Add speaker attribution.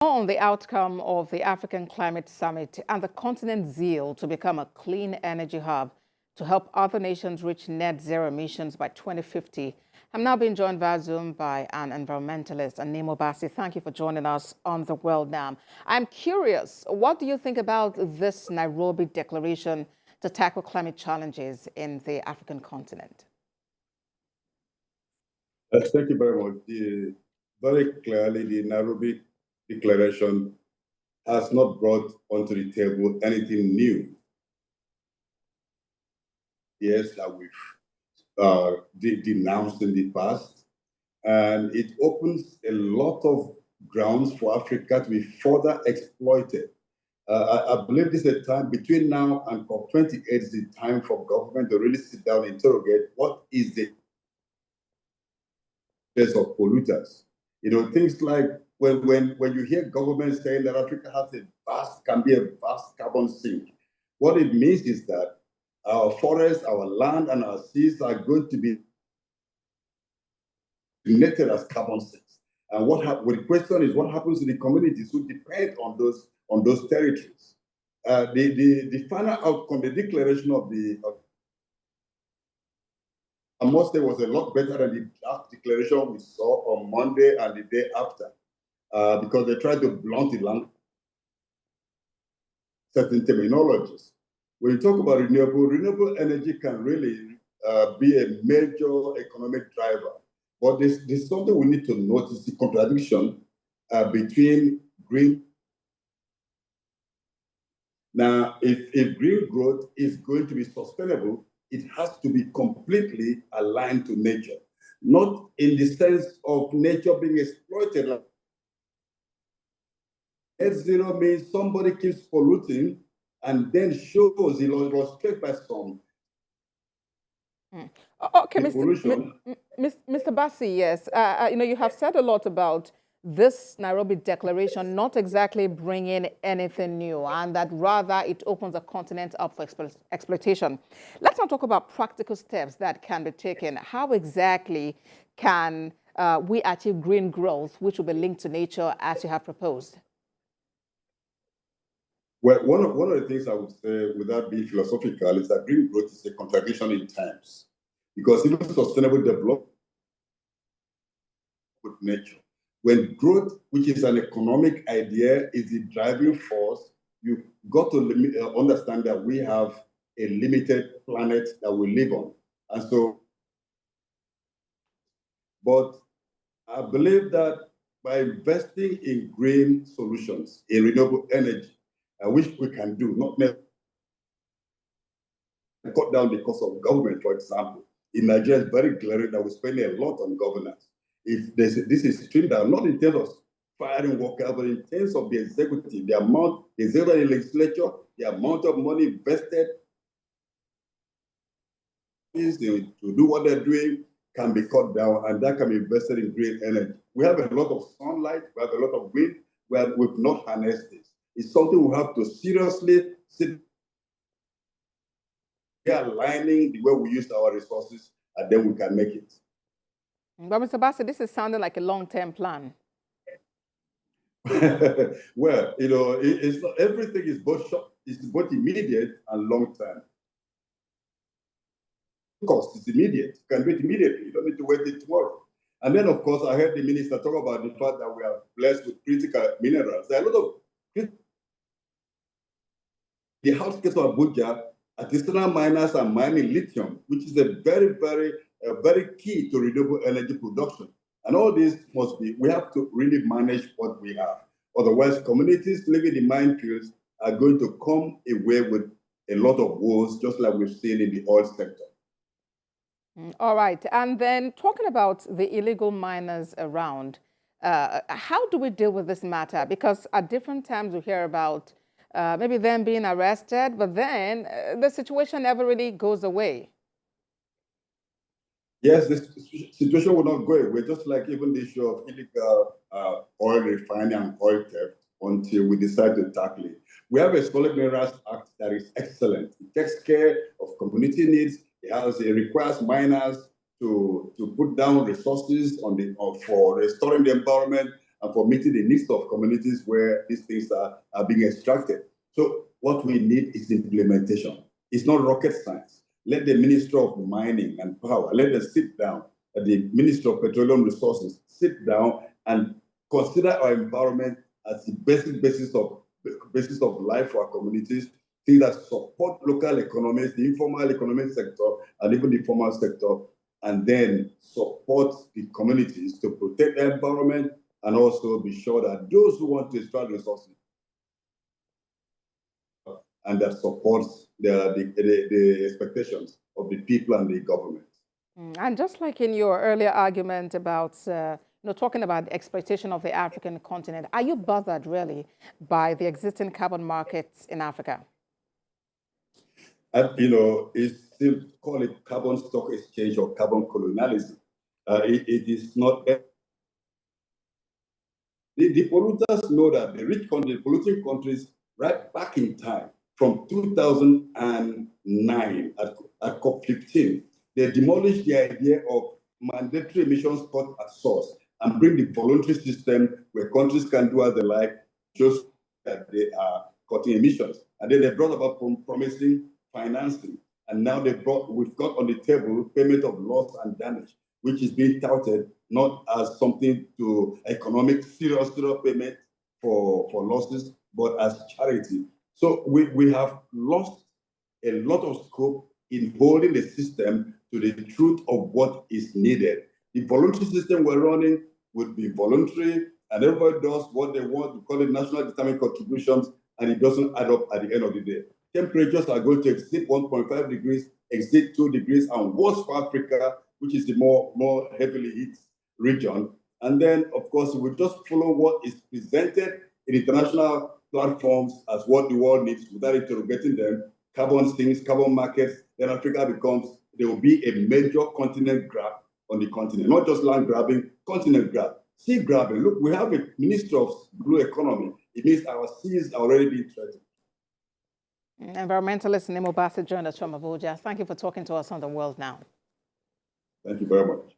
Speaker 1: On the outcome of the African Climate Summit and the continent's zeal to become a clean energy hub to help other nations reach net zero emissions by 2050. I'm now being joined via Zoom by an environmentalist, Nemo Bassi. Thank you for joining us on The World Now. I'm curious, what do you think about this Nairobi declaration to tackle climate challenges in the African continent?
Speaker 2: Thank you very much. Very clearly, the Nairobi Declaration has not brought onto the table anything new. Yes, that we've denounced in the past, and it opens a lot of grounds for Africa to be further exploited. I believe this is a time between now and COP28 is the time for government to really sit down and interrogate what is the case of polluters. You know, things like when you hear governments saying that Africa can be a vast carbon sink, what it means is that our forests, our land, and our seas are going to be designated as carbon sinks. And the question is, what happens to the communities who depend on those territories? The final outcome, the declaration I must say, was a lot better than the draft declaration we saw on Monday and the day after, because they tried to blunt the language, certain terminologies. When you talk about renewable energy can really be a major economic driver. But there's something we need to notice, the contradiction between green. Now, if green growth is going to be sustainable, it has to be completely aligned to nature, not in the sense of nature being exploited. Net zero means somebody keeps polluting and then shows it illustrated by some.
Speaker 1: Okay, Mr. Bassi, yes. You have said a lot about this Nairobi declaration not exactly bringing anything new, and that rather it opens the continent up for exploitation. Let's now talk about practical steps that can be taken. How exactly can we achieve green growth, which will be linked to nature as you have proposed?
Speaker 2: Well, one of the things I would say, without being philosophical, is that green growth is a contradiction in terms. Because even sustainable development with nature, when growth, which is an economic idea, is the driving force, you've got to understand that we have a limited planet that we live on. And so, but I believe that by investing in green solutions, in renewable energy, which we can do, not cut down the cost of government, for example. In Nigeria, it's very glaring that we spend a lot on governance. If this is trimmed down, not in terms of firing workers, but in terms of the executive, the amount, the executive legislature, the amount of money invested to do what they're doing can be cut down, and that can be invested in green energy. We have a lot of sunlight, we have a lot of wind, where we've not harnessed this. It's something we have to seriously sit aligning the way we use our resources, and then we can make it.
Speaker 1: But Mr. Bassi, this is sounding like a long-term plan.
Speaker 2: Well, it's not, everything is both immediate and long-term. Cost is immediate. You can do it immediately. You don't need to wait till tomorrow. And then, of course, I heard the minister talk about the fact that we are blessed with critical minerals. There are a lot of the outskirts of Abuja, artisanal miners are mining lithium, which is a very key to renewable energy production. And all this we have to really manage what we have. Otherwise, communities living in minefields are going to come away with a lot of woes, just like we've seen in the oil sector.
Speaker 1: All right. And then talking about the illegal miners around, how do we deal with this matter? Because at different times we hear about maybe them being arrested, but then the situation never really goes away.
Speaker 2: Yes, this situation will not go away, just like even the issue of illegal oil refining and oil theft until we decide to tackle it. We have a Solid Minerals Act that is excellent. It takes care of community needs. It requires miners to put down resources for restoring the environment and for meeting the needs of communities where these things are being extracted. So what we need is implementation. It's not rocket science. Let the Minister of Mining and Power, let them sit down, the Minister of Petroleum Resources, sit down and consider our environment as the basic basis of life for our communities, things that support local economies, the informal economic sector, and even the formal sector, and then support the communities to protect the environment and also be sure that those who want to extract resources and that supports the expectations of the people and the government.
Speaker 1: And just like in your earlier argument about talking about the exploitation of the African continent, are you bothered really by the existing carbon markets in Africa?
Speaker 2: It's still call it carbon stock exchange or carbon colonialism. It is not. The polluters know that the rich countries, polluting countries, right back in time, from 2009 at COP15, they demolished the idea of mandatory emissions cut at source and bring the voluntary system where countries can do as they like, just that they are cutting emissions. And then they brought about promising financing. And now we've got on the table payment of loss and damage, which is being touted not as something to economic serious payment for losses, but as charity. So we have lost a lot of scope in holding the system to the truth of what is needed. The voluntary system we're running would be voluntary, and everybody does what they want. We call it national determined contributions, and it doesn't add up at the end of the day. Temperatures are going to exceed 1.5 degrees, exceed 2 degrees, and worse for Africa, which is the more heavily hit region. And then, of course, we just follow what is presented in international platforms as what the world needs without interrogating them. Carbon things, carbon markets, then Africa there will be a major continent grab on the continent, not just land grabbing, continent grab, sea grabbing. Look, we have a minister of blue economy. It means our seas are already being threatened.
Speaker 1: Environmentalist Nemo Bassett joined us from Abuja. Thank you for talking to us on The World Now.
Speaker 2: Thank you very much.